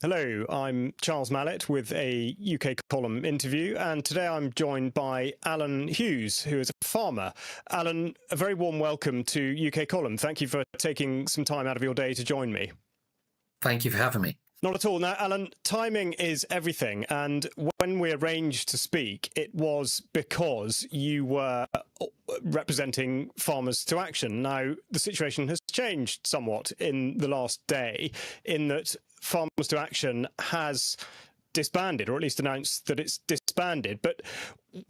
Hello, I'm Charles Mallet with a UK column interview, and today I'm joined by Alan Hughes, who is a farmer. Alan, a very warm welcome to UK column. Thank you for taking some time out of your day to join me. Thank you for having me. Not at all. Now, Alan, timing is everything. And when we arranged to speak, it was because you were representing Farmers to Action. Now, the situation has changed somewhat in the last day, in that Farmers to Action has disbanded, or at least announced that it's disbanded. But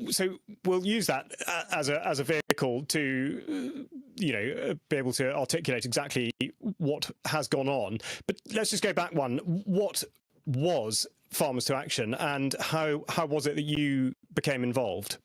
so we'll use that as a vehicle to, be able to articulate exactly what has gone on. But let's just go back one. What was Farmers to Action, and how was it that you became involved?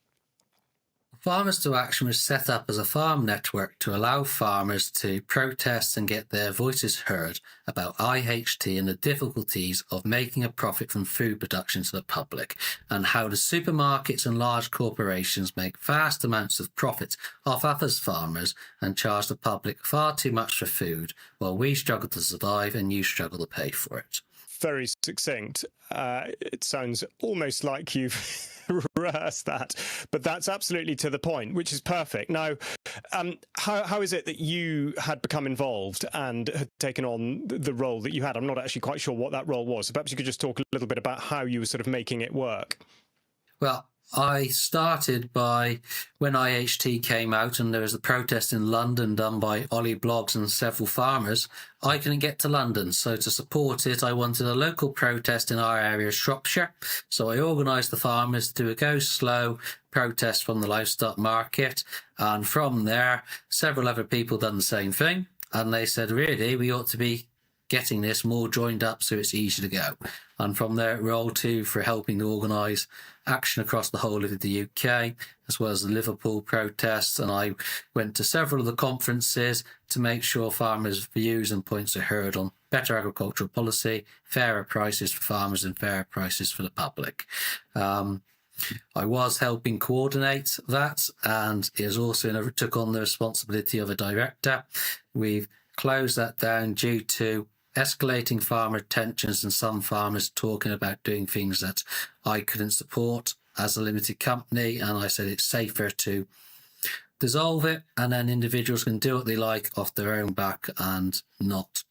Farmers to Action was set up as a farm network to allow farmers to protest and get their voices heard about IHT and the difficulties of making a profit from food production to the public, and how the supermarkets and large corporations make vast amounts of profit off others farmers and charge the public far too much for food, while we struggle to survive and you struggle to pay for it. Very succinct. It sounds almost like you've rehearsed that, but that's absolutely to the point, which is perfect. Now, how is it that you had become involved and had taken on the role that you had? I'm not actually quite sure what that role was. So perhaps you could just talk a little bit about how you were sort of making it work. Well, I started by when IHT came out and there was a protest in London done by Ollie Bloggs and several farmers. I couldn't get to London, so to support it, I wanted a local protest in our area, Shropshire. So I organised the farmers to do a go slow protest from the livestock market, and from there, several other people done the same thing, and they said, really, we ought to be getting this more joined up so it's easy to go. And from there, it rolled to for helping to organise action across the whole of the UK, as well as the Liverpool protests. And I went to several of the conferences to make sure farmers' views and points are heard on better agricultural policy, fairer prices for farmers and fairer prices for the public. I was helping coordinate that, and is also took on the responsibility of a director. We've closed that down due to escalating farmer tensions and some farmers talking about doing things that I couldn't support as a limited company, and I said it's safer to dissolve it, and then individuals can do what they like off their own back and not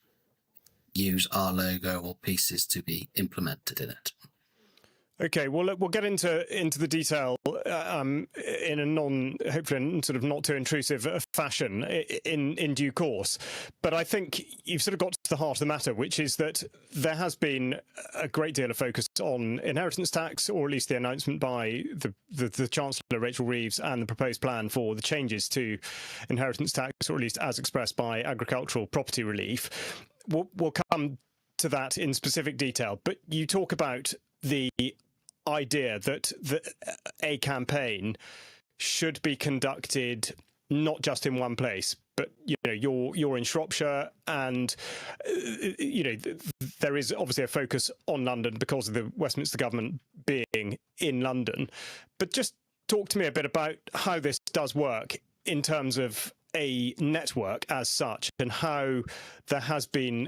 use our logo or pieces to be implemented in it. Okay, well, look, we'll get into the detail in a hopefully sort of not too intrusive fashion in due course. But I think you've sort of got to the heart of the matter, which is that there has been a great deal of focus on inheritance tax, or at least the announcement by the Chancellor, Rachel Reeves, and the proposed plan for the changes to inheritance tax, or at least as expressed by agricultural property relief. We'll come to that in specific detail, but you talk about the idea that a campaign should be conducted not just in one place, but you're in Shropshire, and there is obviously a focus on London because of the Westminster government being in London. But just talk to me a bit about how this does work in terms of a network as such, and how there has been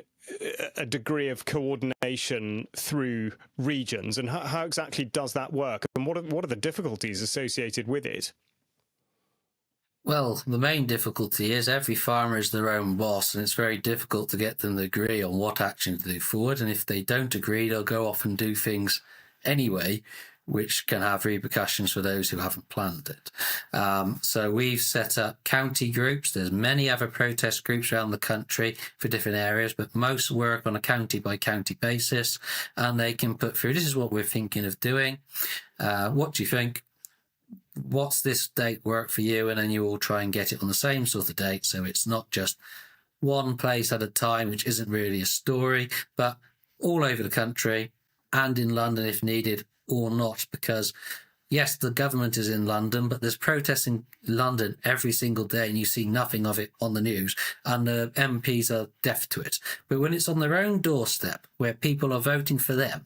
a degree of coordination through regions, and how exactly does that work, and what are the difficulties associated with it? Well, the main difficulty is every farmer is their own boss, and it's very difficult to get them to agree on what action to do forward. And if they don't agree, they'll go off and do things anyway, which can have repercussions for those who haven't planned it. So we've set up county groups. There's many other protest groups around the country for different areas, but most work on a county by county basis, and they can put through, this is what we're thinking of doing. What do you think? What's this date work for you? And then you all try and get it on the same sort of date. So it's not just one place at a time, which isn't really a story, but all over the country and in London if needed, or not, because yes, the government is in London, but there's protests in London every single day and you see nothing of it on the news, and the MPs are deaf to it. But when it's on their own doorstep where people are voting for them,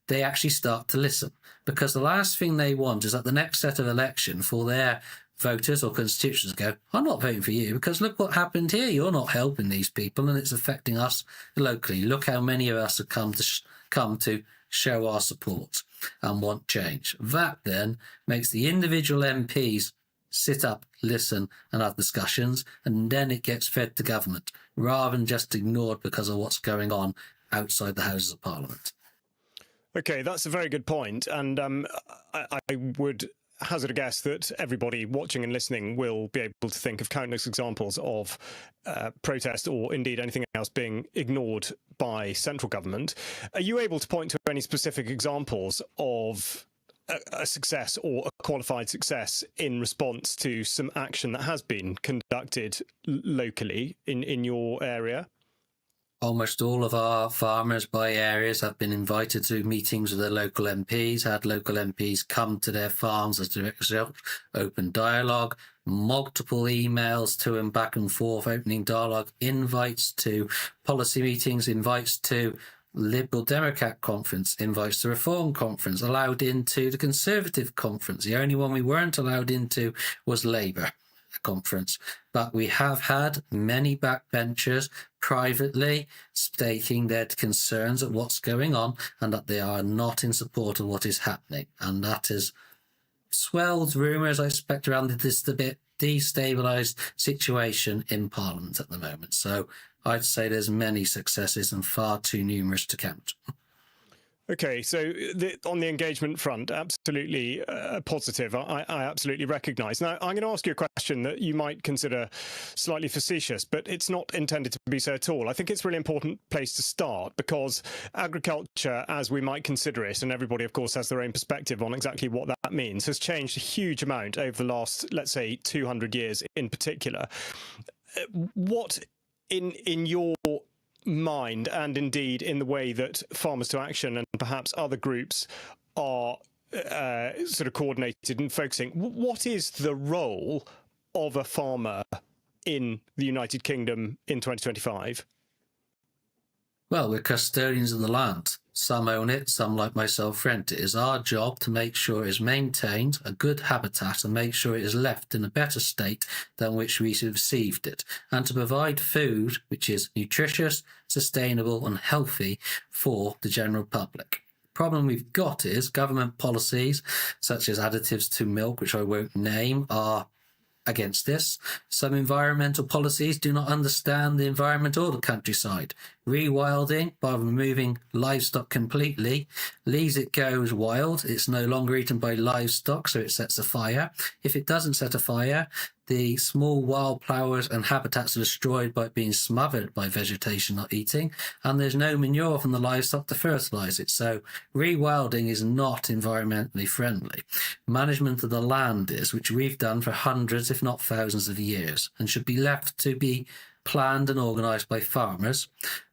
they actually start to listen, because the last thing they want is at the next set of election for their voters or constituents go, I'm not voting for you because look what happened here. You're not helping these people and it's affecting us locally. Look how many of us have come to come to show our support and want change. That then makes the individual MPs sit up, listen and have discussions, and then it gets fed to government rather than just ignored because of what's going on outside the Houses of Parliament. Okay, that's a very good point. And I would hazard a guess that everybody watching and listening will be able to think of countless examples of protest or indeed anything else being ignored by central government. Are you able to point to any specific examples of a success or a qualified success in response to some action that has been conducted locally in your area? Almost all of our farmers by areas have been invited to meetings with their local MPs, had local MPs come to their farms as a result, open dialogue, multiple emails to and back and forth, opening dialogue, invites to policy meetings, invites to Liberal Democrat conference, invites to Reform conference, allowed into the Conservative conference. The only one we weren't allowed into was Labour conference. But we have had many backbenchers privately stating their concerns at what's going on and that they are not in support of what is happening. And that has swelled rumours, I expect, around this a bit destabilised situation in Parliament at the moment. So I'd say there's many successes and far too numerous to count. Okay, so on the engagement front, absolutely positive. I absolutely recognise. Now, I'm going to ask you a question that you might consider slightly facetious, but it's not intended to be so at all. I think it's a really important place to start because agriculture, as we might consider it, and everybody, of course, has their own perspective on exactly what that means, has changed a huge amount over the last, let's say, 200 years in particular. What in your mind, and indeed in the way that Farmers to Action and perhaps other groups are sort of coordinated and focusing, what is the role of a farmer in the United Kingdom in 2025? Well, we're custodians of the land. Some own it, some, like myself, rent it. It is our job to make sure it is maintained, a good habitat, and make sure it is left in a better state than which we received it, and to provide food which is nutritious, sustainable and healthy for the general public. The problem we've got is government policies, such as additives to milk, which I won't name, are against this. Some environmental policies do not understand the environment or the countryside. Rewilding, by removing livestock completely, leaves it goes wild. It's no longer eaten by livestock, so it sets a fire. If it doesn't set a fire, the small wildflowers and habitats are destroyed by being smothered by vegetation not eating, and there's no manure from the livestock to fertilise it. So rewilding is not environmentally friendly. Management of the land is, which we've done for hundreds, if not thousands of years, and should be left to be planned and organised by farmers,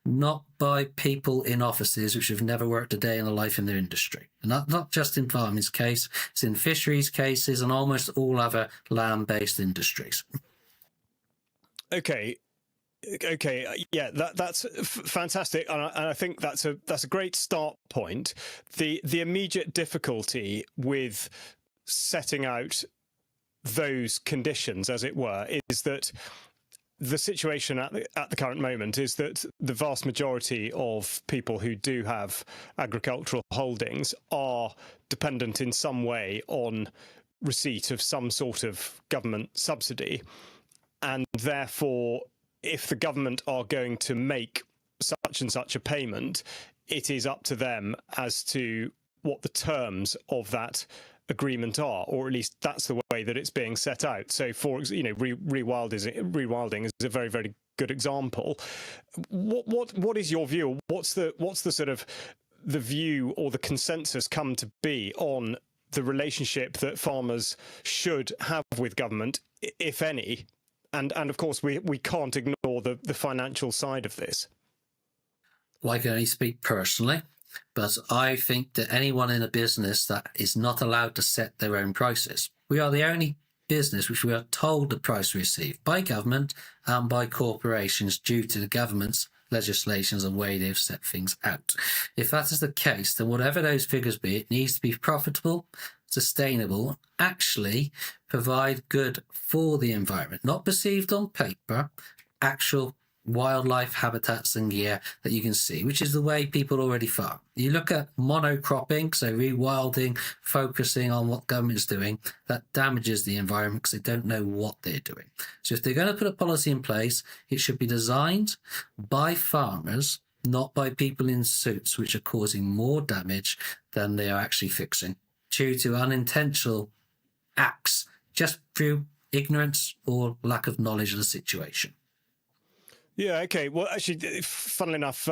not by people in offices which have never worked a day in their life in their industry. And not just in farming's case, it's in fisheries cases and almost all other land-based industries. Okay, yeah, that's fantastic, and I think that's a great start point. The immediate difficulty with setting out those conditions, as it were, is that the situation at the current moment is that the vast majority of people who do have agricultural holdings are dependent in some way on receipt of some sort of government subsidy. And therefore, if the government are going to make such and such a payment, it is up to them as to what the terms of that agreement are, or at least that's the way that it's being set out. So, for rewilding is a very, very good example. What is your view? What's the sort of the view or the consensus come to be on the relationship that farmers should have with government, if any? And of course, we can't ignore the financial side of this. Well, I can only speak personally. But I think that anyone in a business that is not allowed to set their own prices. We are the only business which we are told the price we receive by government and by corporations due to the government's legislations and way they've set things out. If that is the case, then whatever those figures be, it needs to be profitable, sustainable, actually provide good for the environment, not perceived on paper, actual wildlife habitats and gear that you can see, which is the way people already farm. You look at monocropping, so rewilding, focusing on what government's doing, that damages the environment because they don't know what they're doing. So if they're going to put a policy in place, it should be designed by farmers, not by people in suits, which are causing more damage than they are actually fixing due to unintentional acts just through ignorance or lack of knowledge of the situation. Yeah, okay. Well, actually, funnily enough,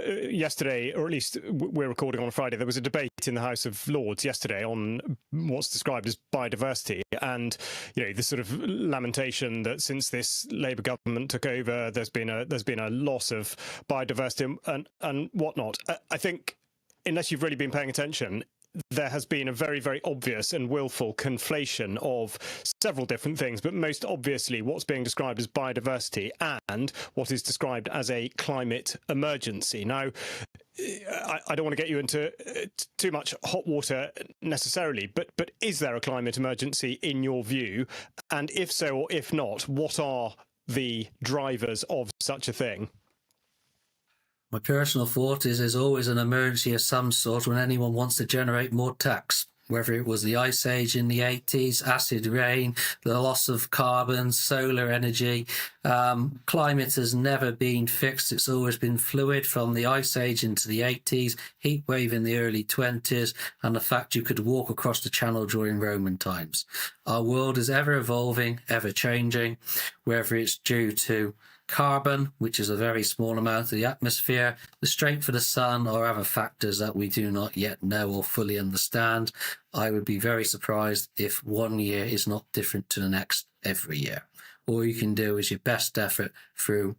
yesterday, or at least we're recording on Friday, there was a debate in the House of Lords yesterday on what's described as biodiversity, and the sort of lamentation that since this Labour government took over, there's been a loss of biodiversity and whatnot. I think, unless you've really been paying attention, there has been a very, very obvious and willful conflation of several different things, but most obviously what's being described as biodiversity and what is described as a climate emergency. Now, I don't want to get you into too much hot water necessarily, but is there a climate emergency in your view? And if so, or if not, what are the drivers of such a thing? My personal thought is there's always an emergency of some sort when anyone wants to generate more tax. Whether it was the ice age in the 80s, acid rain, the loss of carbon, solar energy. Climate has never been fixed. It's always been fluid from the ice age into the 80s, heat wave in the early 20s, and the fact you could walk across the channel during Roman times. Our world is ever evolving, ever changing, whether it's due to carbon, which is a very small amount of the atmosphere, the strength of the sun, or other factors that we do not yet know or fully understand. I would be very surprised if one year is not different to the next every year. All you can do is your best effort through,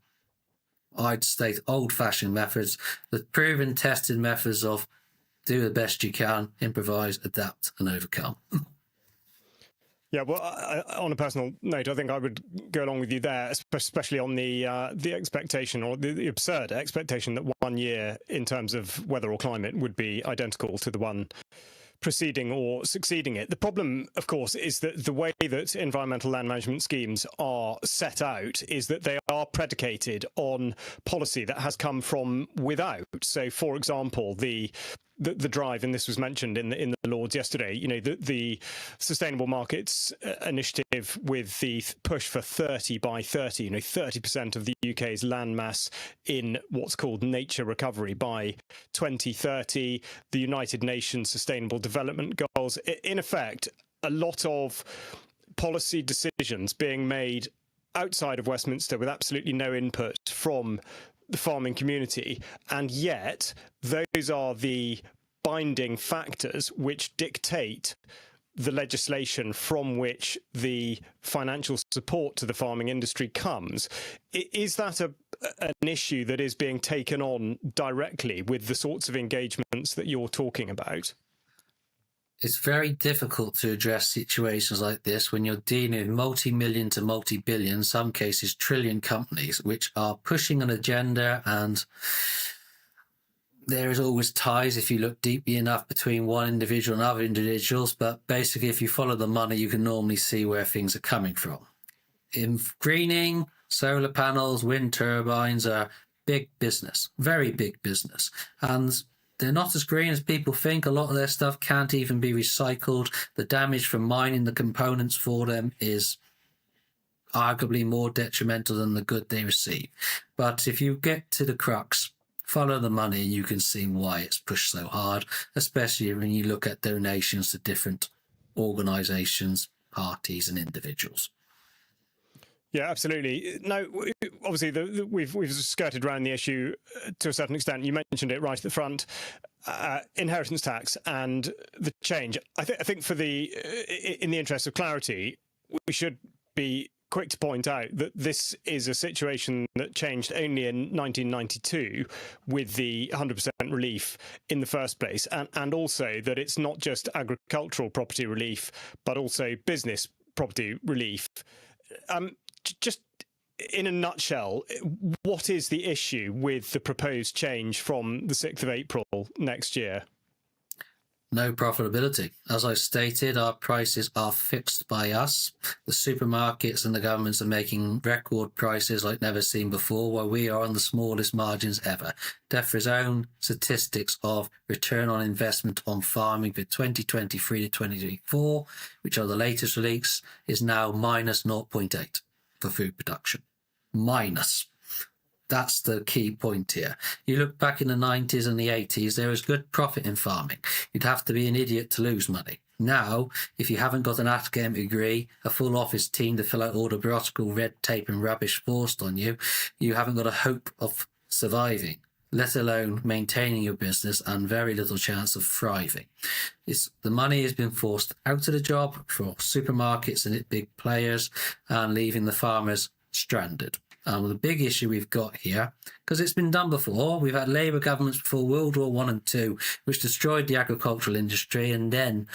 I'd state, old-fashioned methods, the proven, tested methods of do the best you can, improvise, adapt, and overcome. Yeah, well, on a personal note, I think I would go along with you there, especially on the expectation, or the absurd expectation, that 1 year in terms of weather or climate would be identical to the one preceding or succeeding it. The problem, of course, is that the way that environmental land management schemes are set out is that they are predicated on policy that has come from without. So, for example, the drive, and this was mentioned in the Lords yesterday, the Sustainable Markets Initiative with the push for 30 by 30, 30% of the UK's land mass in what's called nature recovery by 2030, the United Nations Sustainable Development Goals. In effect, a lot of policy decisions being made outside of Westminster with absolutely no input from the farming community, and yet those are the binding factors which dictate the legislation from which the financial support to the farming industry comes. Is that an issue that is being taken on directly with the sorts of engagements that you're talking about? It's very difficult to address situations like this when you're dealing with multi-million to multi-billion, some cases trillion companies, which are pushing an agenda, and there is always ties, if you look deeply enough, between one individual and other individuals. But basically, if you follow the money, you can normally see where things are coming from. In greening, solar panels, wind turbines are big business, very big business. And they're not as green as people think. A lot of their stuff can't even be recycled. The damage from mining the components for them is arguably more detrimental than the good they receive. But if you get to the crux, follow the money, you can see why it's pushed so hard, especially when you look at donations to different organisations, parties and individuals. Yeah, absolutely. Now, obviously, we've skirted around the issue to a certain extent. You mentioned it right at the front, inheritance tax and the change. I think in the interest of clarity, we should be quick to point out that this is a situation that changed only in 1992 with the 100% relief in the first place, and also that it's not just agricultural property relief, but also business property relief. Just in a nutshell, what is the issue with the proposed change from the 6th of April next year? No profitability. As I stated, our prices are fixed by us. The supermarkets and the governments are making record prices like never seen before, while we are on the smallest margins ever. DEFRA's own statistics of return on investment on farming for 2023 to 2024, which are the latest release, is now minus 0.8 for food production. Minus. That's the key point here. You look back in the 90s and the 80s, there was good profit in farming. You'd have to be an idiot to lose money. Now, if you haven't got an academic degree, a full office team to fill out all the bureaucratic red tape and rubbish forced on you, you haven't got a hope of surviving, let alone maintaining your business, and very little chance of thriving. The money has been forced out of the job for supermarkets and big players and leaving the farmers stranded. The big issue we've got here, because it's been done before, we've had Labour governments before World War I and II, which destroyed the agricultural industry, and then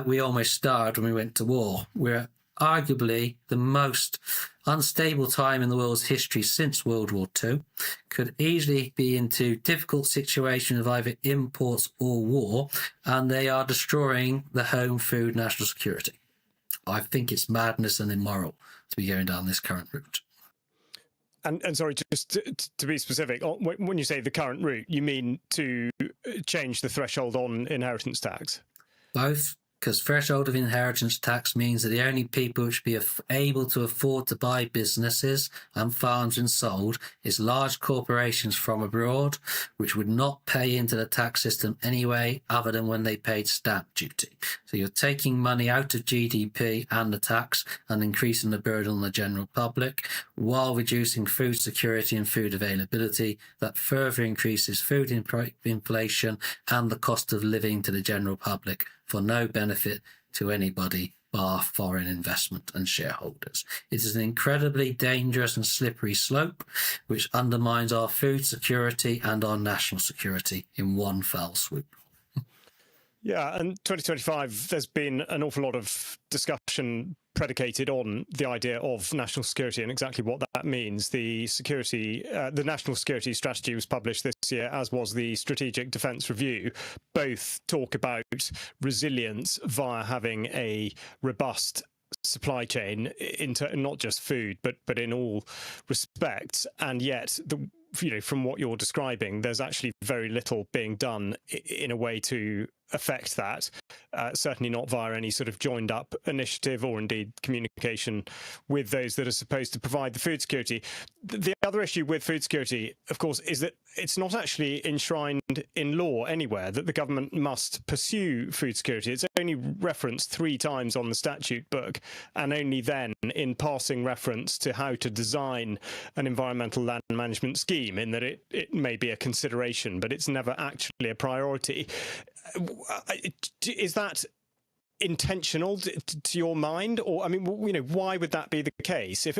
we almost starved when we went to war. We're arguably the most unstable time in the world's history since World War II, could easily be into difficult situation of either imports or war, and they are destroying the home food national security. I think it's madness and immoral to be going down this current route. And sorry, just to be specific, when you say the current route, you mean to change the threshold on inheritance tax? Both, because threshold of inheritance tax means that the only people which be able to afford to buy businesses and farms and sold is large corporations from abroad, which would not pay into the tax system anyway, other than when they paid stamp duty. So you're taking money out of GDP and the tax and increasing the burden on the general public, while reducing food security and food availability. That further increases food inflation and the cost of living to the general public, for no benefit to anybody bar foreign investment and shareholders. It is an incredibly dangerous and slippery slope which undermines our food security and our national security in one fell swoop. Yeah, and 2025, there's been an awful lot of discussion predicated on the idea of national security and exactly what that means. The national security strategy was published this year, as was the strategic defence review. Both talk about resilience via having a robust supply chain into not just food, but in all respects. And yet, from what you're describing, there's actually very little being done in a way to affect that, certainly not via any sort of joined up initiative or indeed communication with those that are supposed to provide the food security. The other issue with food security, of course, is that it's not actually enshrined in law anywhere that the government must pursue food security. It's only referenced 3 times on the statute book, and only then in passing reference to how to design an environmental land management scheme, in that it may be a consideration, but it's never actually a priority. Is that intentional to your mind, or I mean, why would that be the case? If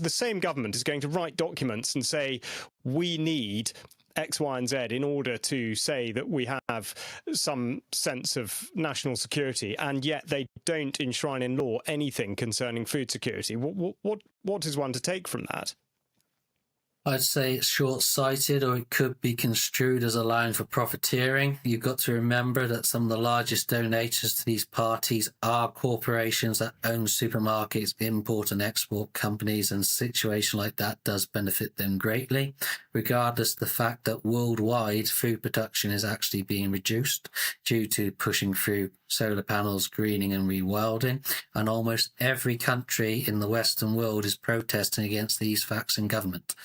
the same government is going to write documents and say we need X, Y, and Z in order to say that we have some sense of national security, and yet they don't enshrine in law anything concerning food security, what is one to take from that? I'd say it's short-sighted, or it could be construed as allowing for profiteering. You've got to remember that some of the largest donors to these parties are corporations that own supermarkets, import and export companies, and a situation like that does benefit them greatly, regardless of the fact that worldwide food production is actually being reduced due to pushing through solar panels, greening and rewilding, and almost every country in the Western world is protesting against these facts in government.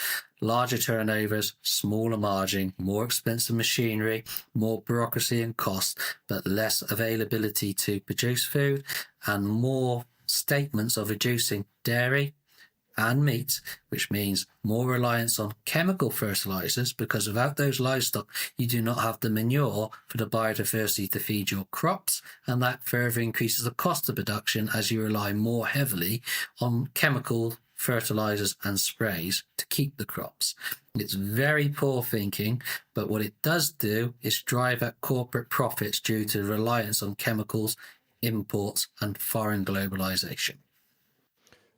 Larger turnovers, smaller margin, more expensive machinery, more bureaucracy and cost, but less availability to produce food, and more statements of reducing dairy and meat, which means more reliance on chemical fertilizers, because without those livestock you do not have the manure for the biodiversity to feed your crops, and that further increases the cost of production as you rely more heavily on chemical fertilizers and sprays to keep the crops. It's very poor thinking, but what it does do is drive up corporate profits due to reliance on chemicals, imports and foreign globalization.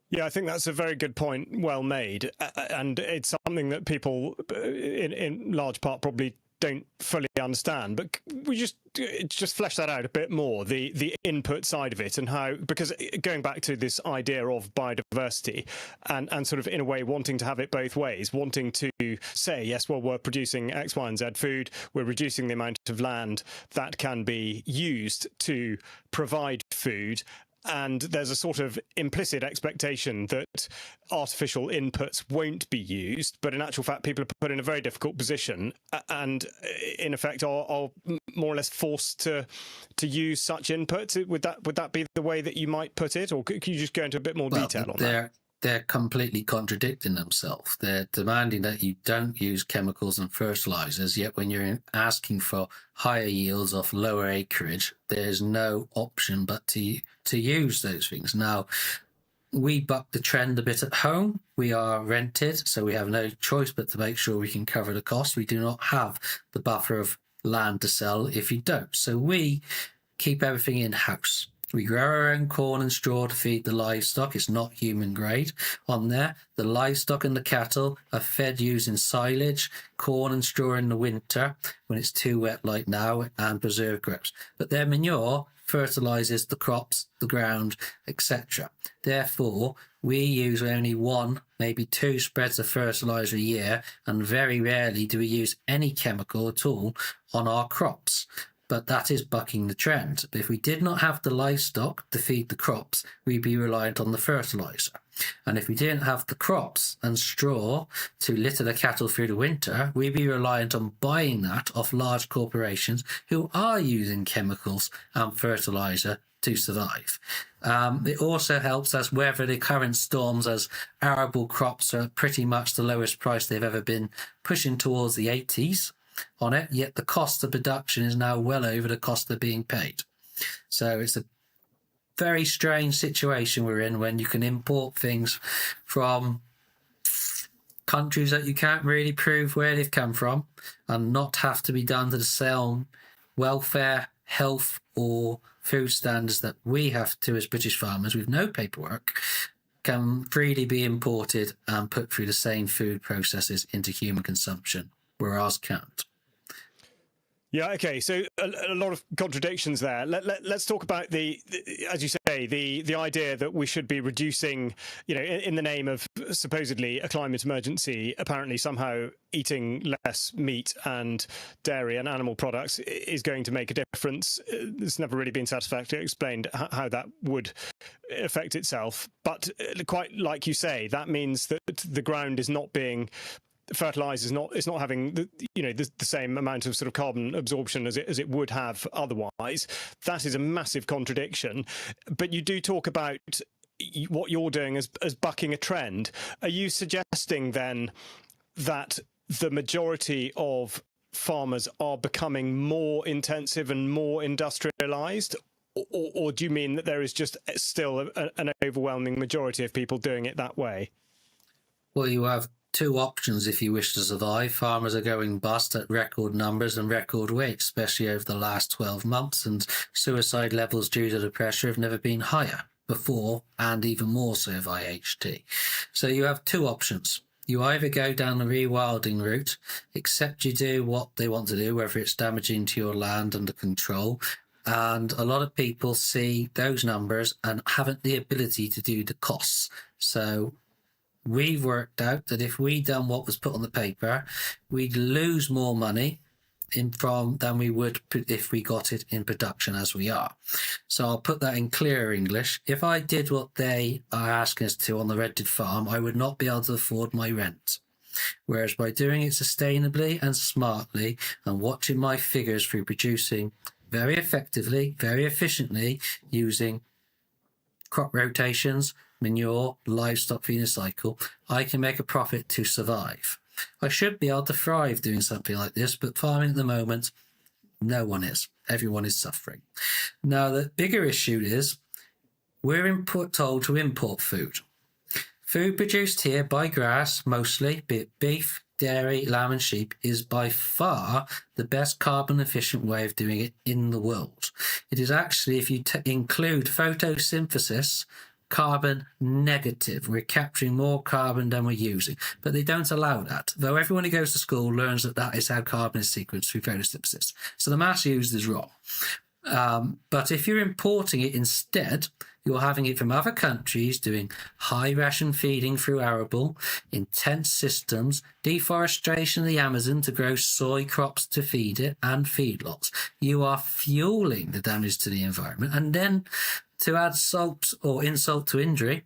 Yeah, I think that's a very good point, well made, and it's something that people in large part probably don't fully understand. But we just flesh that out a bit more, the input side of it, and how, because going back to this idea of biodiversity and sort of in a way wanting to have it both ways, wanting to say, yes, well, we're producing X, Y, and Z food, we're reducing the amount of land that can be used to provide food, and there's a sort of implicit expectation that artificial inputs won't be used, but in actual fact, people are put in a very difficult position and, in effect, are more or less forced to use such inputs. Would that be the way that you might put it, or could you just go into a bit more detail on that? They're completely contradicting themselves. They're demanding that you don't use chemicals and fertilizers, yet when you're asking for higher yields off lower acreage, there's no option but to use those things. Now, we buck the trend a bit at home. We are rented, so we have no choice but to make sure we can cover the cost. We do not have the buffer of land to sell if you don't. So we keep everything in-house. We grow our own corn and straw to feed the livestock. It's not human grade on there. The livestock and the cattle are fed using silage, corn and straw in the winter when it's too wet like now, and preserved grapes. But their manure fertilizes the crops, the ground, etc. Therefore, we use only 1, maybe 2 spreads of fertilizer a year, and very rarely do we use any chemical at all on our crops. But that is bucking the trend. If we did not have the livestock to feed the crops, we'd be reliant on the fertilizer. And if we didn't have the crops and straw to litter the cattle through the winter, we'd be reliant on buying that off large corporations who are using chemicals and fertilizer to survive. It also helps us weather the current storms, as arable crops are pretty much the lowest price they've ever been, pushing towards the 80s. On it, yet the cost of production is now well over the cost of being paid. So it's a very strange situation we're in when you can import things from countries that you can't really prove where they've come from and not have to be done to the same welfare, health or food standards that we have to as British farmers with no paperwork, can freely be imported and put through the same food processes into human consumption, where ours can't. Yeah, okay. So a lot of contradictions there. Let's talk about as you say, the idea that we should be reducing, in the name of supposedly a climate emergency, apparently somehow eating less meat and dairy and animal products is going to make a difference. It's never really been satisfactorily explained how that would affect itself. But quite like you say, that means that the ground is not being fertilizer is not having the same amount of sort of carbon absorption as it would have otherwise. That is a massive contradiction. But you do talk about what you're doing as bucking a trend. Are you suggesting then that the majority of farmers are becoming more intensive and more industrialized? Or do you mean that there is just still an overwhelming majority of people doing it that way? Well, you have 2 options if you wish to survive. Farmers are going bust at record numbers and record rates, especially over the last 12 months, and suicide levels due to the pressure have never been higher before, and even more so of IHT. So you have 2 options. You either go down the rewilding route, except you do what they want to do, whether it's damaging to your land under control, and a lot of people see those numbers and haven't the ability to do the costs. So we've worked out that if we done what was put on the paper, we'd lose more money than we would if we got it in production as we are. So I'll put that in clear English. If I did what they are asking us to on the rented farm, I would not be able to afford my rent. Whereas by doing it sustainably and smartly and watching my figures through producing very effectively, very efficiently, using crop rotations, manure, livestock feeding cycle, I can make a profit to survive. I should be able to thrive doing something like this, but farming at the moment, no one is. Everyone is suffering. Now, the bigger issue is we're told to import food. Food produced here by grass, mostly, be it beef, dairy, lamb and sheep, is by far the best carbon efficient way of doing it in the world. It is actually, if you include photosynthesis, carbon negative. We're capturing more carbon than we're using. But they don't allow that, though everyone who goes to school learns that that is how carbon is sequenced through photosynthesis. So the mass used is wrong. But if you're importing it instead, you're having it from other countries doing high ration feeding through arable, intense systems, deforestation of the Amazon to grow soy crops to feed it, and feedlots. You are fueling the damage to the environment. And then to add salt or insult to injury,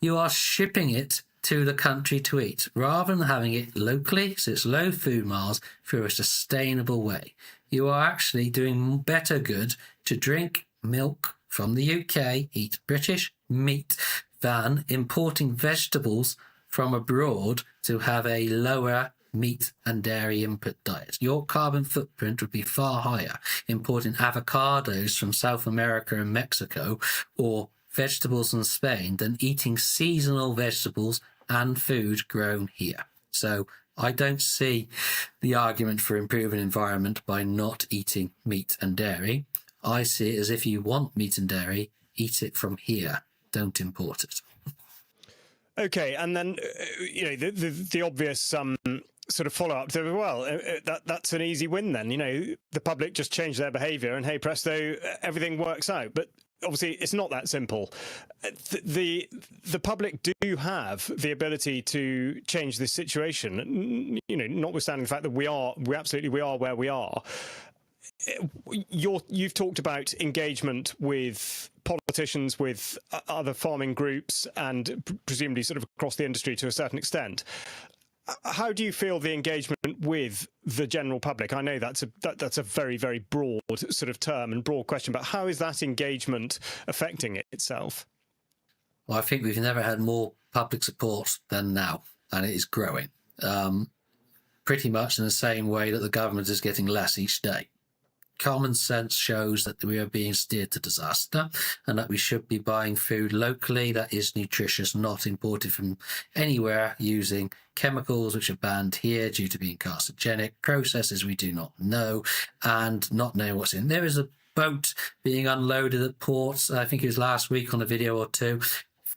you are shipping it to the country to eat, rather than having it locally, so it's low food miles, through a sustainable way. You are actually doing better good to drink milk from the UK, eat British meat, than importing vegetables from abroad to have a lower meat and dairy input diet. Your carbon footprint would be far higher importing avocados from South America and Mexico, or vegetables from Spain, than eating seasonal vegetables and food grown here. So I don't see the argument for improving environment by not eating meat and dairy. I see it as, if you want meat and dairy, eat it from here. Don't import it. Okay, and then the obvious sort of follow up to, well, that's an easy win then. The public just change their behaviour, and hey presto, everything works out. But obviously, it's not that simple. The public do have the ability to change this situation. Notwithstanding the fact that we are where we are. You've talked about engagement with politicians, with other farming groups, and presumably sort of across the industry to a certain extent. How do you feel the engagement with the general public? I know that's a very, very broad sort of term and broad question, but how is that engagement affecting it itself? Well, I think we've never had more public support than now, and it is growing. Pretty much in the same way that the government is getting less each day. Common sense shows that we are being steered to disaster, and that we should be buying food locally that is nutritious, not imported from anywhere using chemicals which are banned here due to being carcinogenic, processes we do not know, and not know what's in. There is a boat being unloaded at ports, I think it was last week, on a video or two,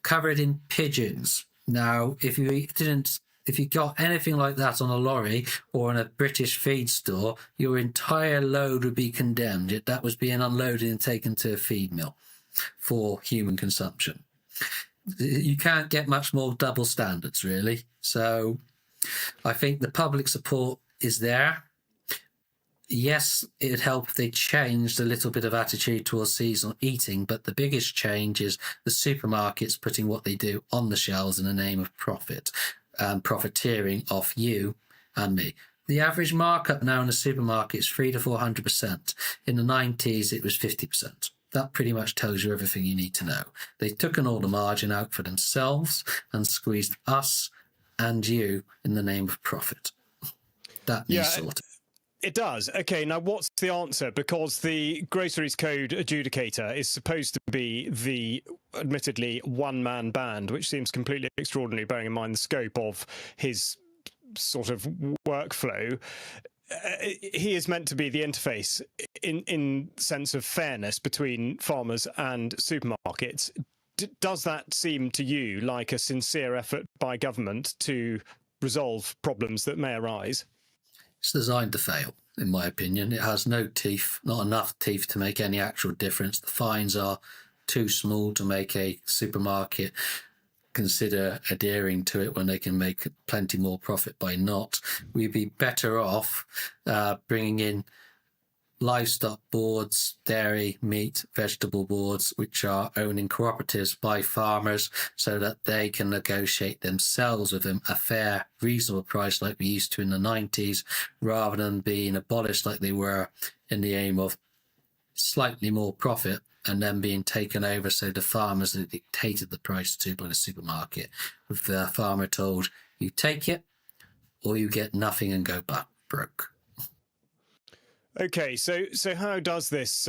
covered in pigeons. Now, if you got anything like that on a lorry or in a British feed store, your entire load would be condemned. Yet that was being unloaded and taken to a feed mill for human consumption. You can't get much more double standards, really. So I think the public support is there. Yes, it would help if they changed a little bit of attitude towards seasonal eating, but the biggest change is the supermarkets putting what they do on the shelves in the name of profit. Profiteering off you and me. The average markup now in the supermarket is 300 to 400%. In the 90s, it was 50%. That pretty much tells you everything you need to know. They've taken all the margin out for themselves and squeezed us and you in the name of profit. That needs sorted. It does. Okay, now what's the answer? Because the Groceries Code adjudicator is supposed to be the, admittedly, one-man band, which seems completely extraordinary, bearing in mind the scope of his sort of workflow. He is meant to be the interface in sense of fairness between farmers and supermarkets. Does that seem to you like a sincere effort by government to resolve problems that may arise? It's designed to fail, in my opinion. It has no teeth, not enough teeth to make any actual difference. The fines are too small to make a supermarket consider adhering to it when they can make plenty more profit by not. We'd be better off bringing in livestock boards, dairy, meat, vegetable boards, which are owned in cooperatives by farmers, so that they can negotiate themselves with them a fair, reasonable price like we used to in the 90s, rather than being abolished like they were in the aim of slightly more profit and then being taken over, so the farmers that dictated the price to by the supermarket, with the farmer told, you take it or you get nothing and go broke. Okay, so how does this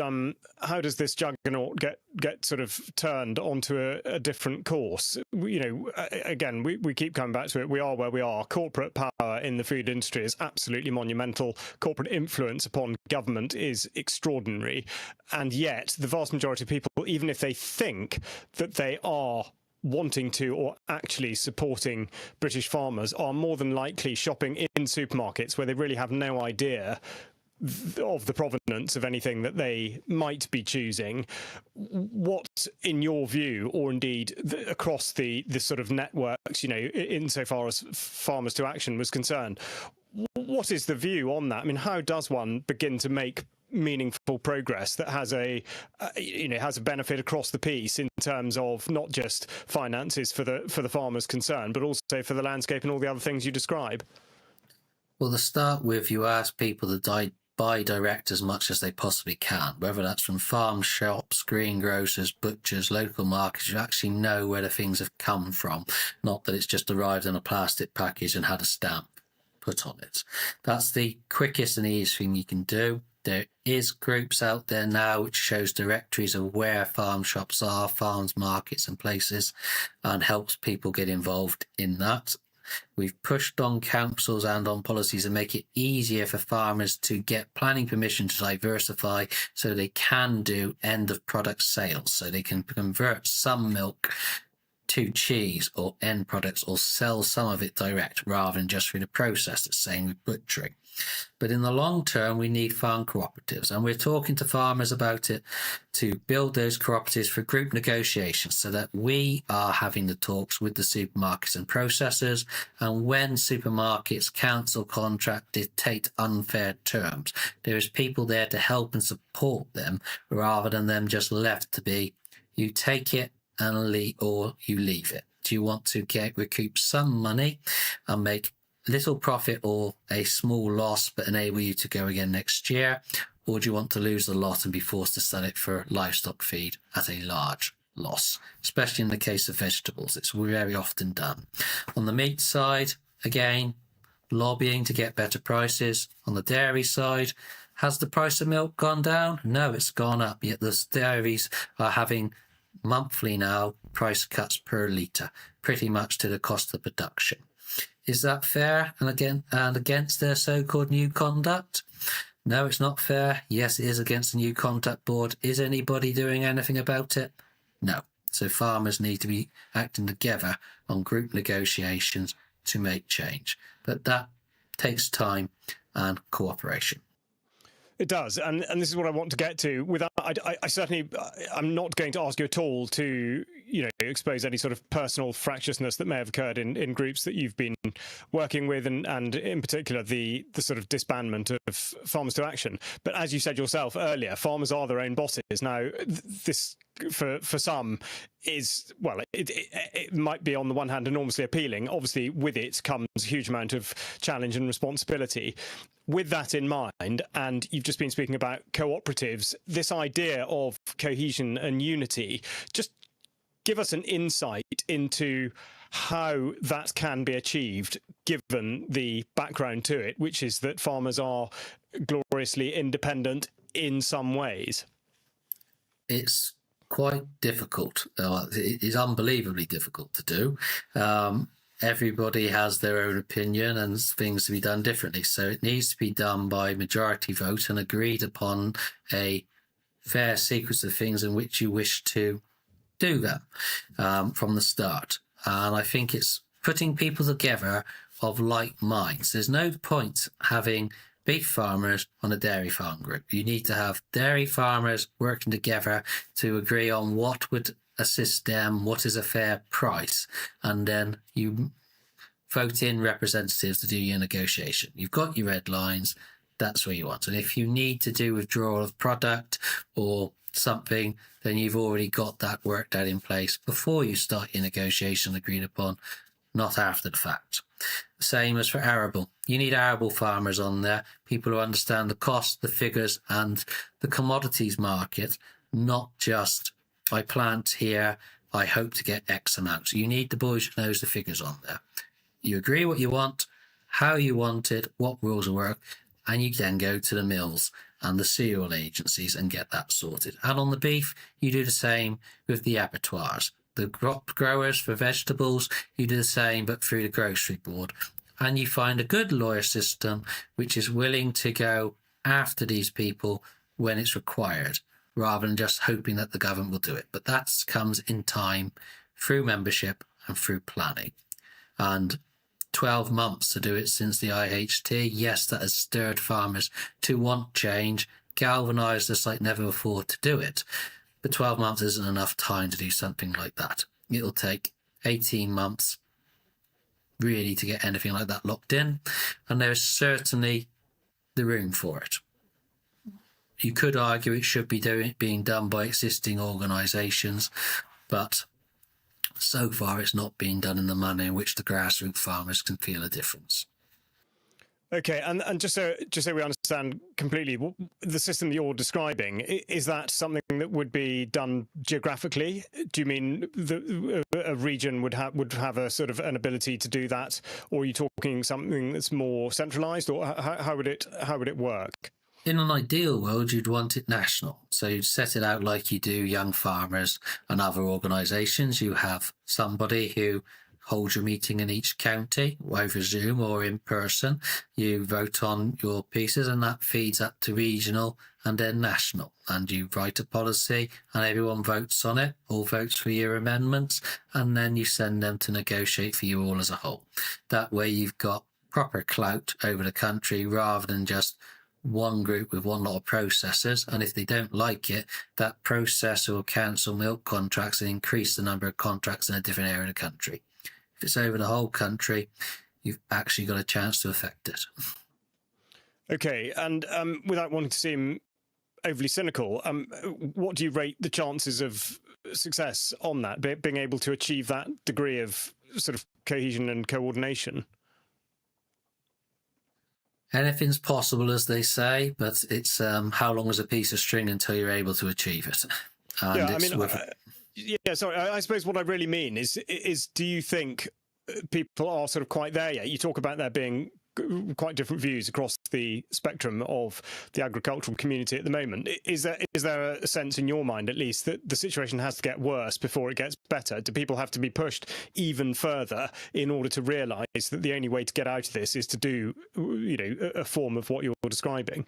juggernaut get sort of turned onto a different course? Again, we keep coming back to it. We are where we are. Corporate power in the food industry is absolutely monumental. Corporate influence upon government is extraordinary, and yet the vast majority of people, even if they think that they are wanting to or actually supporting British farmers are more than likely shopping in supermarkets where they really have no idea of the provenance of anything that they might be choosing. What, in your view, or indeed across the sort of networks, insofar as Farmers to Action was concerned, what is the view on that? I mean, how does one begin to make meaningful progress that has a benefit across the piece in terms of not just finances for the farmers concerned, but also for the landscape and all the other things you describe? Well, to start with, you ask people to buy direct as much as they possibly can, whether that's from farm shops, greengrocers, butchers, local markets. You actually know where the things have come from, not that it's just arrived in a plastic package and had a stamp put on it. That's the quickest and easiest thing you can do. There is groups out there now which shows directories of where farm shops are, farms, markets and places, and helps people get involved in that. We've pushed on councils and on policies to make it easier for farmers to get planning permission to diversify so they can do end of product sales, so they can convert some milk to cheese or end products or sell some of it direct rather than just through the process, the same with butchering. But in the long term, we need farm cooperatives, and we're talking to farmers about it to build those cooperatives for group negotiations so that we are having the talks with the supermarkets and processors, and when supermarkets cancel contract, dictate unfair terms, there is people there to help and support them rather than them just left to be, you take it and leave, or you leave it. Do you want to recoup some money and make little profit or a small loss but enable you to go again next year, or do you want to lose the lot and be forced to sell it for livestock feed at a large loss? Especially in the case of vegetables, it's very often done. On the meat side, again, lobbying to get better prices. On the dairy side, has the price of milk gone down? No, it's gone up, yet the dairies are having monthly now price cuts per litre, pretty much to the cost of production. Is that fair and against their so-called new conduct? No, it's not fair. Yes, it is against the new conduct board. Is anybody doing anything about it? No. So farmers need to be acting together on group negotiations to make change. But that takes time and cooperation. It does, and this is what I want to get to. Without, I certainly, I'm not going to ask you at all to, expose any sort of personal fractiousness that may have occurred in groups that you've been working with, and in particular the sort of disbandment of Farmers to Action. But as you said yourself earlier, farmers are their own bosses. Now, this for some is, well, it might be on the one hand enormously appealing. Obviously, with it comes a huge amount of challenge and responsibility. With that in mind, and you've just been speaking about cooperatives, this idea of cohesion and unity, just give us an insight into how that can be achieved, given the background to it, which is that farmers are gloriously independent in some ways. It's quite difficult. It is unbelievably difficult to do. Everybody has their own opinion and things to be done differently. So it needs to be done by majority vote and agreed upon a fair sequence of things in which you wish to do that from the start. And I think it's putting people together of like minds. There's no point having beef farmers on a dairy farm group. You need to have dairy farmers working together to agree on what would assist them, what is a fair price, and then you vote in representatives to do your negotiation. You've got your red lines, that's what you want. And if you need to do withdrawal of product or something, then you've already got that worked out in place before you start your negotiation agreed upon, not after the fact. Same as for arable. You need arable farmers on there, people who understand the cost, the figures and the commodities market, not just I plant here, I hope to get X amount. So you need the boys who knows the figures on there. You agree what you want, how you want it, what rules work, and you then go to the mills and the cereal agencies and get that sorted. And on the beef, you do the same with the abattoirs. The crop growers for vegetables, you do the same, but through the grocery board. And you find a good lawyer system which is willing to go after these people when it's required, rather than just hoping that the government will do it. But that comes in time through membership and through planning. And 12 months to do it since the IHT, yes, that has stirred farmers to want change, galvanised us like never before to do it. But 12 months isn't enough time to do something like that. It'll take 18 months really to get anything like that locked in, and there is certainly the room for it. You could argue it should be being done by existing organisations, but so far it's not being done in the manner in which the grassroots farmers can feel a difference. Okay, and just so we understand completely, the system that you're describing, is that something that would be done geographically? Do you mean a region would have a sort of an ability to do that, or are you talking something that's more centralised, or how would it work? In an ideal world, you'd want it national. So you'd set it out like you do young farmers and other organisations. You have somebody who holds your meeting in each county, over Zoom or in person. You vote on your pieces, and that feeds up to regional and then national. And you write a policy and everyone votes on it, all votes for your amendments, and then you send them to negotiate for you all as a whole. That way you've got proper clout over the country rather than just one group with one lot of processors, and if they don't like it, that processor will cancel milk contracts and increase the number of contracts in a different area of the country. If it's over the whole country, you've actually got a chance to affect it. Okay, and without wanting to seem overly cynical, what do you rate the chances of success on that, being able to achieve that degree of sort of cohesion and coordination? Anything's possible, as they say, but it's how long is a piece of string until you're able to achieve it. And sorry. I suppose what I really mean is do you think people are sort of quite there yet? You talk about there being quite different views across the spectrum of the agricultural community at the moment. Is there a sense in your mind, at least, that the situation has to get worse before it gets better? Do people have to be pushed even further in order to realise that the only way to get out of this is to do, a form of what you're describing?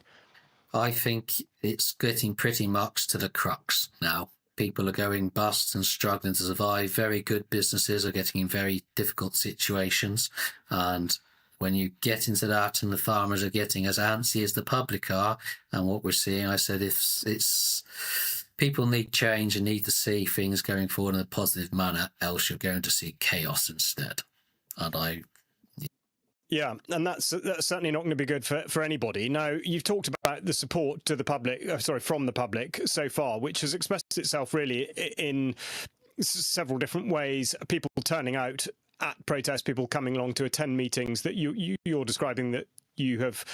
I think it's getting pretty much to the crux now. People are going bust and struggling to survive. Very good businesses are getting in very difficult situations, and when you get into that and the farmers are getting as antsy as the public are, and what we're seeing, I said, it's people need change and need to see things going forward in a positive manner, else you're going to see chaos instead. Yeah, and that's certainly not going to be good for anybody. Now, you've talked about the support to the public, from the public so far, which has expressed itself really in several different ways. People turning out at protests, people coming along to attend meetings that you're describing that you have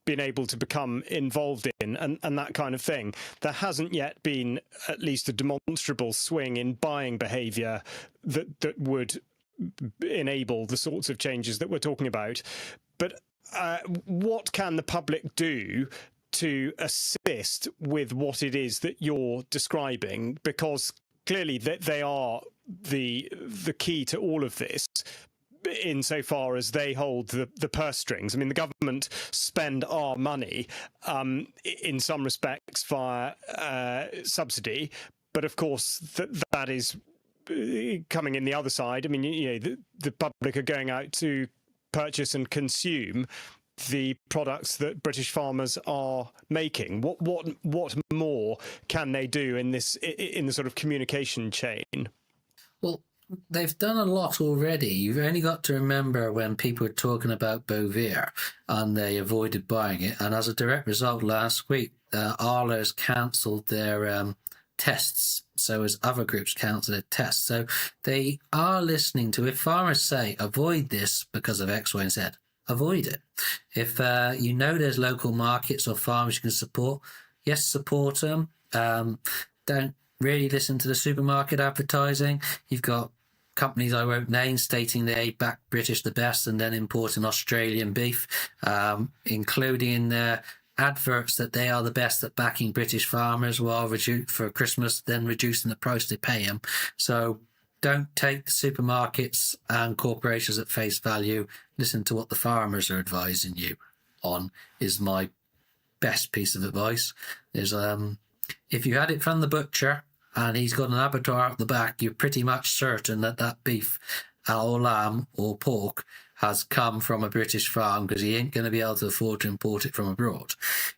been able to become involved in, and that kind of thing. There hasn't yet been at least a demonstrable swing in buying behaviour that would enable the sorts of changes that we're talking about. But what can the public do to assist with what it is that you're describing? Because clearly they are the key to all of this, insofar as they hold the purse strings. I mean, the government spend our money in some respects via subsidy, but of course that is coming in the other side. I mean, the public are going out to purchase and consume the products that British farmers are making. What more can they do in the sort of communication chain? Well, they've done a lot already. You've only got to remember when people were talking about Bovir and they avoided buying it, and as a direct result last week, Arla's cancelled their tests, so as other groups cancel their tests. So they are listening to, if farmers say avoid this because of X, Y, and Z, avoid it. If there's local markets or farmers you can support, yes, support them. Don't really listen to the supermarket advertising. You've got companies I won't name stating they back British the best and then importing Australian beef, including in their adverts that they are the best at backing British farmers while for Christmas, then reducing the price they pay them. So don't take the supermarkets and corporations at face value. Listen to what the farmers are advising you on, is my best piece of advice. Is if you had it from the butcher and he's got an abattoir at the back, you're pretty much certain that that beef or lamb or pork has come from a British farm, because he ain't going to be able to afford to import it from abroad.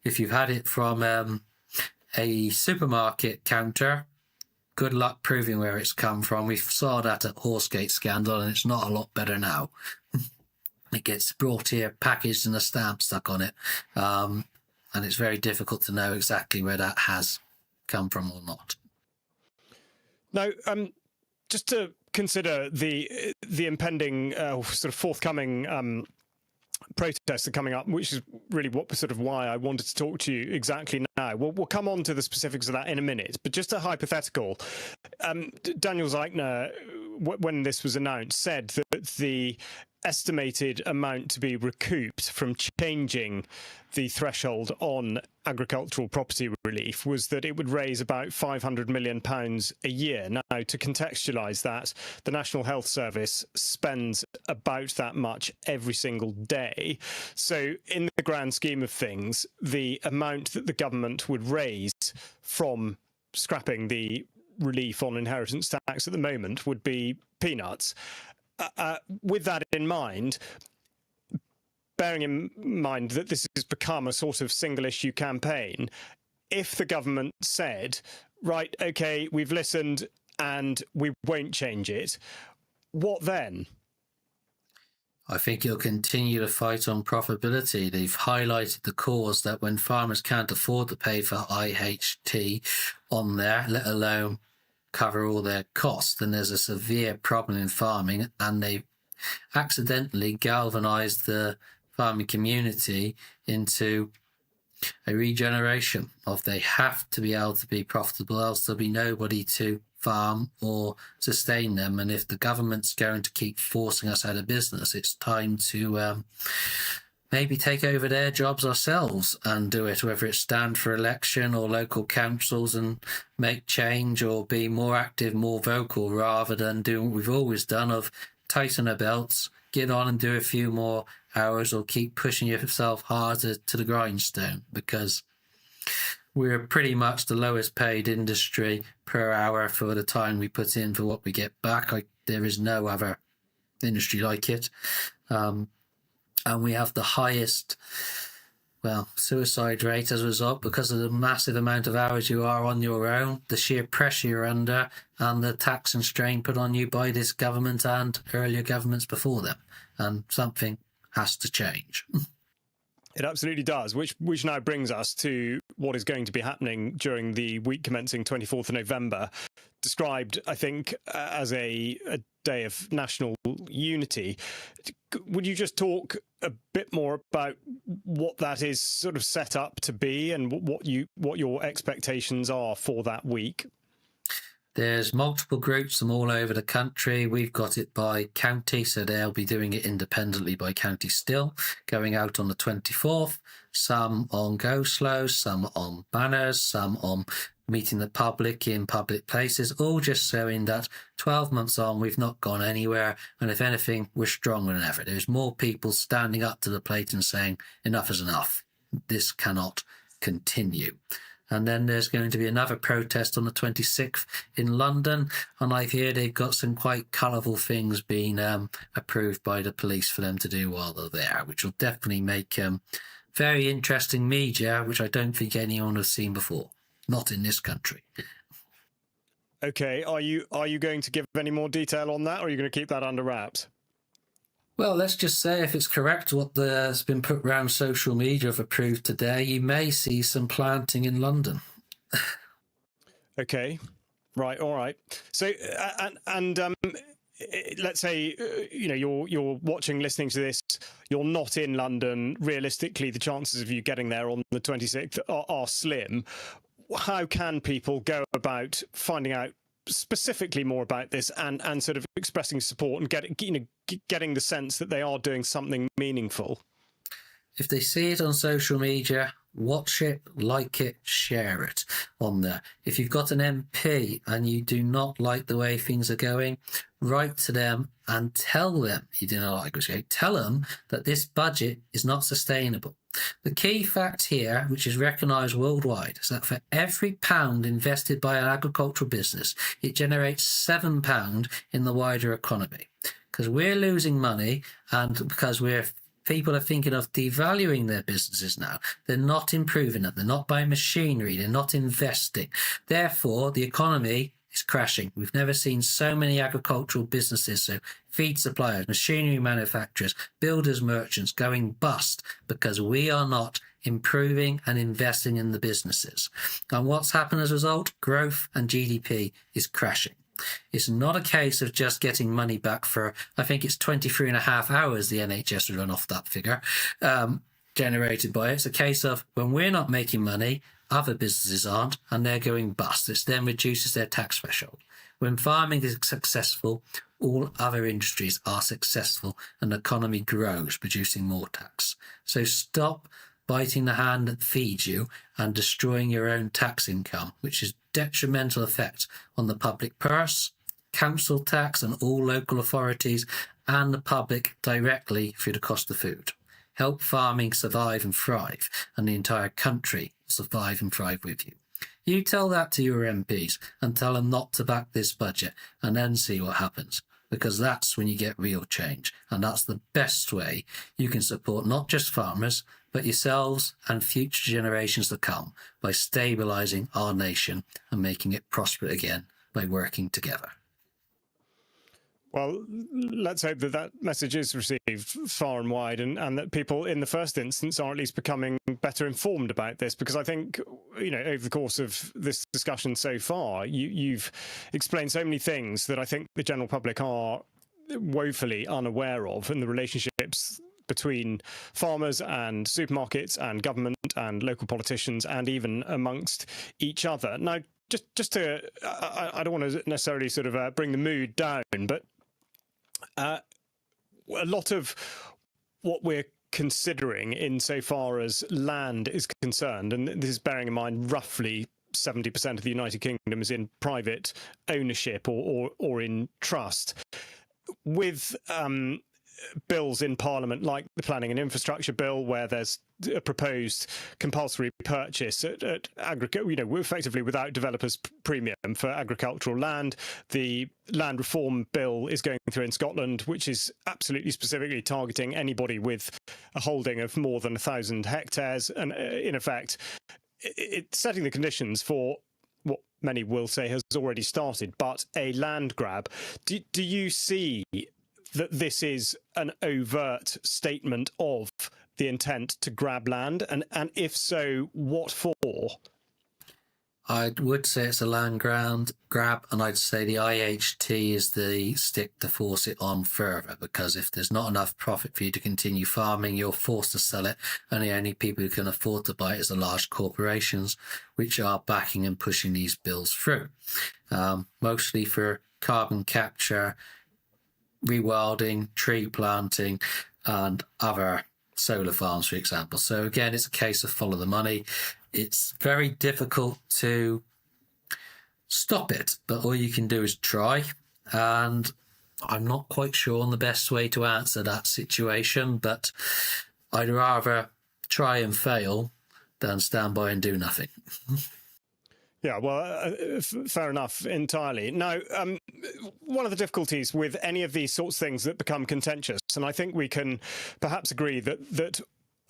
If you've had it from a supermarket counter, good luck proving where it's come from. We saw that at Horsegate scandal, and it's not a lot better now. It gets brought here, packaged, and a stamp stuck on it. And it's very difficult to know exactly where that has come from or not. Now, just to consider the impending sort of forthcoming protests are coming up, which is really what sort of why I wanted to talk to you exactly now. We'll come on to the specifics of that in a minute, but just a hypothetical. Daniel Zeichner, when this was announced, said that the estimated amount to be recouped from changing the threshold on agricultural property relief was that it would raise about £500 million a year. Now, to contextualise that, the National Health Service spends about that much every single day. So in the grand scheme of things, the amount that the government would raise from scrapping the relief on inheritance tax at the moment would be peanuts. With that in mind, bearing in mind that this has become a sort of single issue campaign, if the government said, right, okay, we've listened and we won't change it, what then? I think you'll continue to fight on profitability. They've highlighted the cause that when farmers can't afford to pay for IHT on there, let alone cover all their costs, then there's a severe problem in farming, and they accidentally galvanized the farming community into a regeneration of they have to be able to be profitable, else there'll be nobody to farm or sustain them. And if the government's going to keep forcing us out of business, it's time to maybe take over their jobs ourselves and do it, whether it's stand for election or local councils and make change, or be more active, more vocal, rather than doing what we've always done of tighten our belts, get on and do a few more hours, or keep pushing yourself harder to the grindstone, because we're pretty much the lowest paid industry per hour for the time we put in for what we get back. There is no other industry like it. And we have the highest, suicide rate as a result, because of the massive amount of hours you are on your own, the sheer pressure you're under, and the tax and strain put on you by this government and earlier governments before them. And something has to change. It absolutely does, which now brings us to what is going to be happening during the week commencing 24th of November, described, I think, as a day of national unity. Would you just talk a bit more about what that is sort of set up to be, and what your expectations are for that week? There's multiple groups from all over the country. We've got it by county, so they'll be doing it independently by county still, going out on the 24th, some on go slow, some on banners, some on meeting the public in public places, all just showing that 12 months on, we've not gone anywhere, and if anything, we're stronger than ever. There's more people standing up to the plate and saying, enough is enough. This cannot continue. And then there's going to be another protest on the 26th in London. And I hear they've got some quite colourful things being approved by the police for them to do while they're there, which will definitely make very interesting media, which I don't think anyone has seen before. Not in this country. Okay. Are you going to give any more detail on that, or are you going to keep that under wraps? Well, let's just say if it's correct what has been put around social media of approved today, you may see some planting in London. Okay, right, all right. So, let's say you're watching, listening to this. You're not in London. Realistically, the chances of you getting there on the 26th are slim. How can people go about finding out specifically more about this and sort of expressing support and getting the sense that they are doing something meaningful? If they see it on social media, Watch it, like it, share it on there. If you've got an MP and you do not like the way things are going, write to them and tell them you do not like what's going. Tell them that this budget is not sustainable. The key fact here, which is recognised worldwide, is that for every £1 invested by an agricultural business, it generates £7 in the wider economy. Because we're losing money and because people are thinking of devaluing their businesses now. They're not improving it. They're not buying machinery. They're not investing. Therefore, the economy is crashing. We've never seen so many agricultural businesses, so feed suppliers, machinery manufacturers, builders, merchants going bust because we are not improving and investing in the businesses. And what's happened as a result? Growth and GDP is crashing. It's not a case of just getting money back for, I think it's 23 and a half hours the NHS run off that figure, generated by it. It's a case of when we're not making money, other businesses aren't, and they're going bust. It then reduces their tax threshold. When farming is successful, all other industries are successful and the economy grows, producing more tax. So stop biting the hand that feeds you and destroying your own tax income, which is detrimental effect on the public purse, council tax and all local authorities and the public directly through the cost of food. Help farming survive and thrive, and the entire country will survive and thrive with you. You tell that to your MPs and tell them not to back this budget and then see what happens, because that's when you get real change, and that's the best way you can support not just farmers but yourselves and future generations to come by stabilising our nation and making it prosper again by working together. Well, let's hope that that message is received far and wide, and that people in the first instance are at least becoming better informed about this, because I think, you know, over the course of this discussion so far, you've explained so many things that I think the general public are woefully unaware of, and the relationships between farmers and supermarkets and government and local politicians and even amongst each other. Now, just to, I don't want to necessarily sort of bring the mood down, but a lot of what we're considering insofar as land is concerned, and this is bearing in mind roughly 70% of the United Kingdom is in private ownership or in trust, with bills in Parliament like the Planning and Infrastructure Bill, where there's a proposed compulsory purchase at effectively without developers' premium for agricultural land. The Land Reform Bill is going through in Scotland, which is absolutely specifically targeting anybody with a holding of more than 1,000 hectares, and in effect, it's setting the conditions for what many will say has already started, but a land grab. Do you see that this is an overt statement of the intent to grab land? And if so, what for? I would say it's a land grab, and I'd say the IHT is the stick to force it on further, because if there's not enough profit for you to continue farming, you're forced to sell it, and the only people who can afford to buy it is the large corporations, which are backing and pushing these bills through, mostly for carbon capture, rewilding, tree planting, and other solar farms, for example. So again, it's a case of follow the money. It's very difficult to stop it, but all you can do is try. And I'm not quite sure on the best way to answer that situation, but I'd rather try and fail than stand by and do nothing. Yeah, well, fair enough entirely. Now, one of the difficulties with any of these sorts of things that become contentious, and I think we can perhaps agree that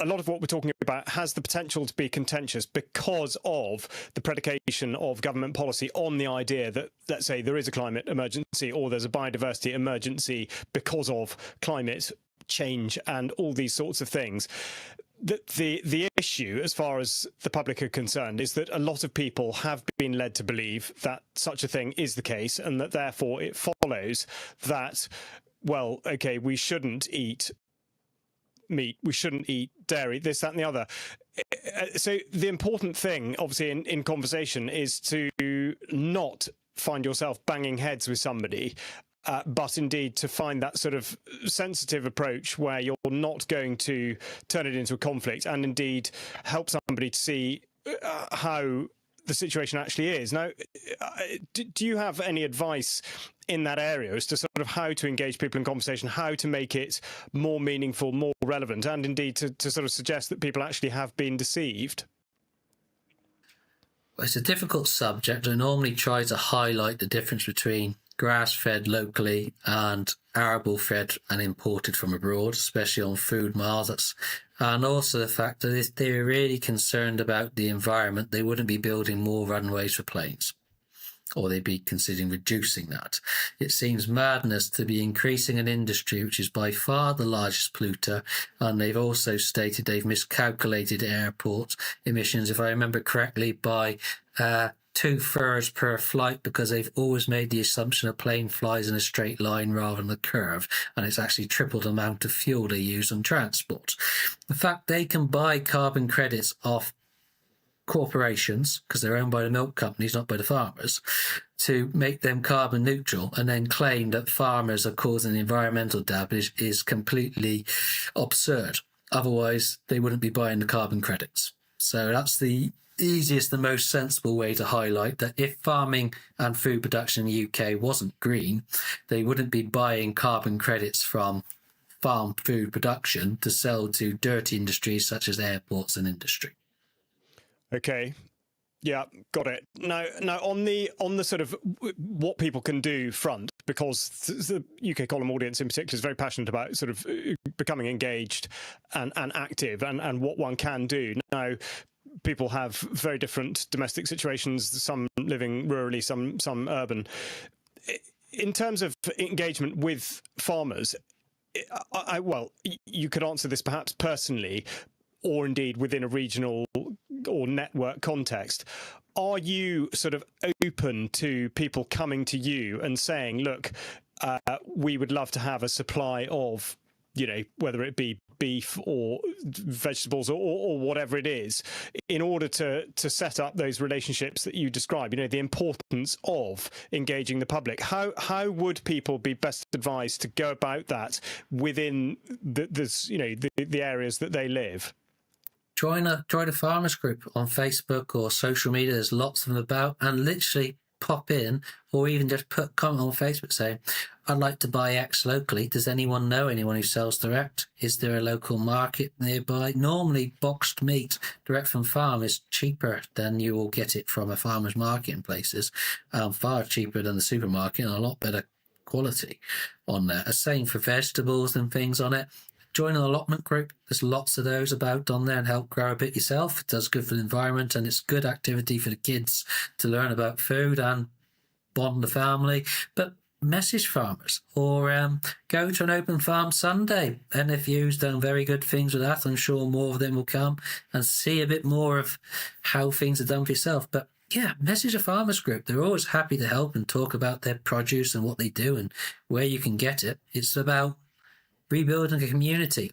a lot of what we're talking about has the potential to be contentious because of the predication of government policy on the idea that, let's say, there is a climate emergency or there's a biodiversity emergency because of climate change and all these sorts of things. The issue, as far as the public are concerned, is that a lot of people have been led to believe that such a thing is the case, and that therefore it follows that, well, okay, we shouldn't eat meat, we shouldn't eat dairy, this, that and the other. So the important thing, obviously, in conversation is to not find yourself banging heads with somebody but indeed to find that sort of sensitive approach where you're not going to turn it into a conflict, and indeed help somebody to see how the situation actually is. Now, do you have any advice in that area as to sort of how to engage people in conversation, how to make it more meaningful, more relevant, and indeed to sort of suggest that people actually have been deceived? It's a difficult subject. I normally try to highlight the difference between grass-fed locally and arable-fed and imported from abroad, especially on food miles. And also the fact that if they were really concerned about the environment, they wouldn't be building more runways for planes, or they'd be considering reducing that. It seems madness to be increasing an industry which is by far the largest polluter, and they've also stated they've miscalculated airport emissions, if I remember correctly, by 2/3 per flight, because they've always made the assumption a plane flies in a straight line rather than a curve, and it's actually tripled the amount of fuel they use on transport. The fact they can buy carbon credits off corporations, because they're owned by the milk companies, not by the farmers, to make them carbon neutral, and then claim that farmers are causing environmental damage is completely absurd. Otherwise, they wouldn't be buying the carbon credits. So that's the easiest and most sensible way to highlight that if farming and food production in the UK wasn't green, they wouldn't be buying carbon credits from farm food production to sell to dirty industries such as airports and industry. Okay. Yeah, got it. Now on the sort of what people can do front, because the UK column audience in particular is very passionate about sort of becoming engaged and active, and what one can do. Now, people have very different domestic situations, some living rurally, some urban. In terms of engagement with farmers, well, you could answer this perhaps personally, or indeed within a regional or network context. Are you sort of open to people coming to you and saying, look, we would love to have a supply of, whether it be beef or vegetables or whatever it is, in order to set up those relationships that you describe, the importance of engaging the public? How would people be best advised to go about that within the areas that they live? Join a farmers group on Facebook or social media. There's lots of them about, and literally pop in, or even just put comment on Facebook saying, I'd like to buy X locally. Does anyone know anyone who sells direct? Is there a local market nearby? Normally boxed meat direct from farm is cheaper than you will get it from a farmer's market in places, far cheaper than the supermarket, and a lot better quality on there. Same for vegetables and things on it. Join an allotment group. There's lots of those about on there, and help grow a bit yourself. It does good for the environment, and it's good activity for the kids to learn about food and bond the family. But message farmers, or go to an open farm Sunday. NFU's done very good things with that. I'm sure more of them will come and see a bit more of how things are done for yourself. But yeah, message a farmers group. They're always happy to help and talk about their produce and what they do and where you can get it. It's about rebuilding a community.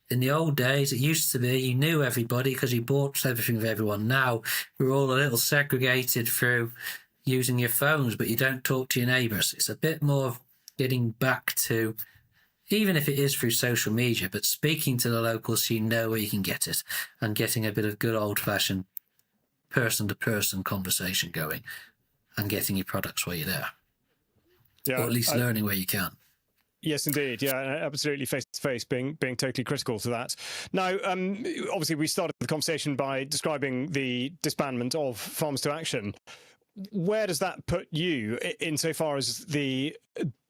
In the old days, it used to be you knew everybody because you bought everything with everyone. Now we're all a little segregated through using your phones, but you don't talk to your neighbours. It's a bit more of getting back to, even if it is through social media, but speaking to the locals so you know where you can get it, and getting a bit of good old-fashioned person-to-person conversation going, and getting your products where you're there. Yeah, or at least learning where you can. Yes, indeed. Yeah, absolutely. Face to face, being totally critical to that. Now, obviously, we started the conversation by describing the disbandment of Farmers to Action. Where does that put you insofar as the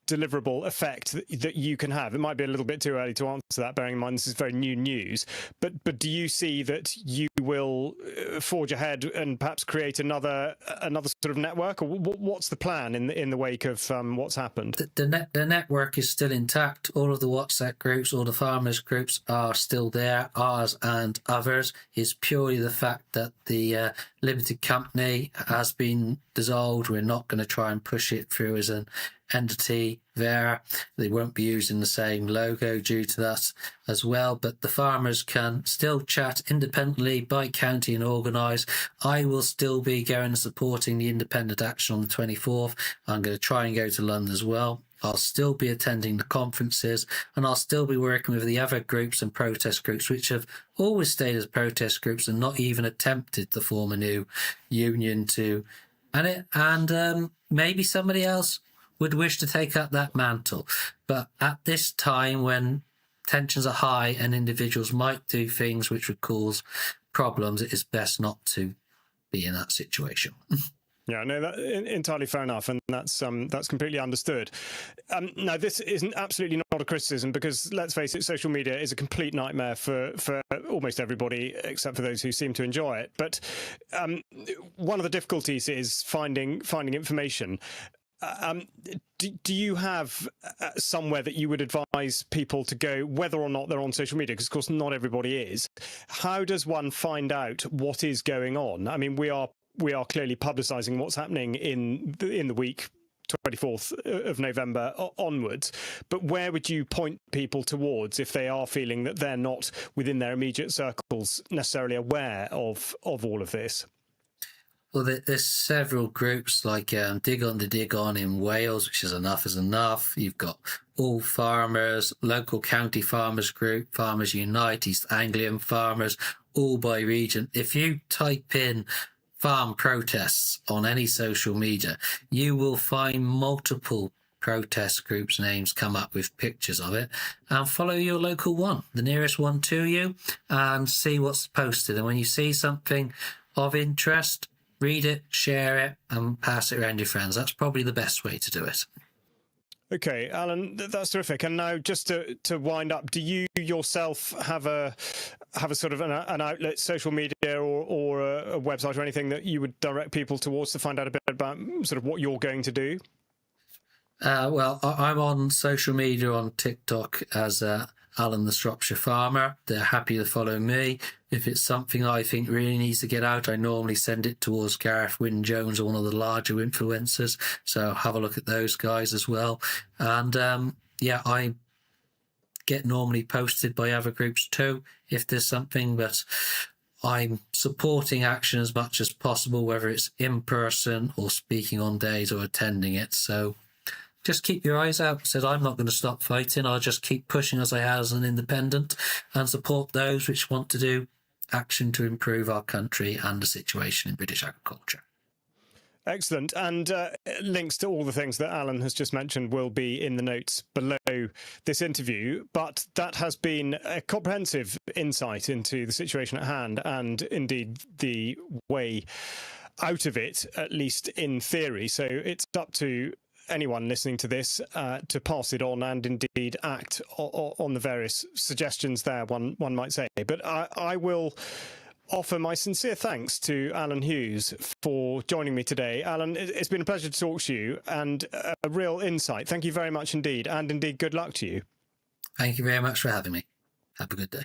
deliverable effect that you can have? It might be a little bit too early to answer that, bearing in mind this is very new news. But do you see that you will forge ahead and perhaps create another sort of network, or what's the plan in the wake of what's happened? The network is still intact. All of the WhatsApp groups, all the farmers groups are still there. Ours and others is purely the fact that the limited company has been dissolved. We're not going to try and push it through as an entity there. They won't be using the same logo due to that as well, but the farmers can still chat independently by county and organise. I will still be going and supporting the independent action on the 24th. I'm going to try and go to London as well. I'll still be attending the conferences, and I'll still be working with the other groups and protest groups, which have always stayed as protest groups and not even attempted to form a new union and maybe somebody else would wish to take up that mantle. But at this time, when tensions are high and individuals might do things which would cause problems, it is best not to be in that situation. Yeah, no, that entirely fair enough, and that's completely understood. Now, this isn't absolutely not a criticism, because let's face it, social media is a complete nightmare for almost everybody, except for those who seem to enjoy it. But one of the difficulties is finding information. Do you have somewhere that you would advise people to go, whether or not they're on social media? Because, of course, not everybody is. How does one find out what is going on? I mean, we are clearly publicising what's happening in the week 24th of November onwards, but where would you point people towards if they are feeling that they're not within their immediate circles necessarily aware of all of this? Well, there's several groups like Dig On in Wales, which is Enough is Enough. You've got All Farmers, Local County Farmers Group, Farmers Unite, East Anglian Farmers, all by region. If you type in farm protests on any social media, you will find multiple protest groups' names come up with pictures of it, and follow your local one, the nearest one to you, and see what's posted. And when you see something of interest, read it, share it, and pass it around your friends. That's probably the best way to do it. Okay, Alan, that's terrific. And now, just to wind up, do you yourself have a sort of an outlet, social media, or a website or anything that you would direct people towards to find out a bit about sort of what you're going to do? Well, I'm on social media on TikTok as Alan the Shropshire Farmer. They're happy to follow me. If it's something I think really needs to get out, I normally send it towards Gareth Wynne-Jones or one of the larger influencers. So have a look at those guys as well. And I get normally posted by other groups too if there's something, but I'm supporting action as much as possible, whether it's in person or speaking on days or attending it. So just keep your eyes out. Said I'm not going to stop fighting. I'll just keep pushing as I have as an independent and support those which want to do action to improve our country and the situation in British agriculture. Excellent. And links to all the things that Alan has just mentioned will be in the notes below this interview. But that has been a comprehensive insight into the situation at hand, and indeed the way out of it, at least in theory. So it's up to anyone listening to this to pass it on and indeed act on the various suggestions there, one might say. But I will offer my sincere thanks to Alan Hughes for joining me today. Alan, it's been a pleasure to talk to you, and a real insight. Thank you very much indeed, and indeed good luck to you. Thank you very much for having me. Have a good day.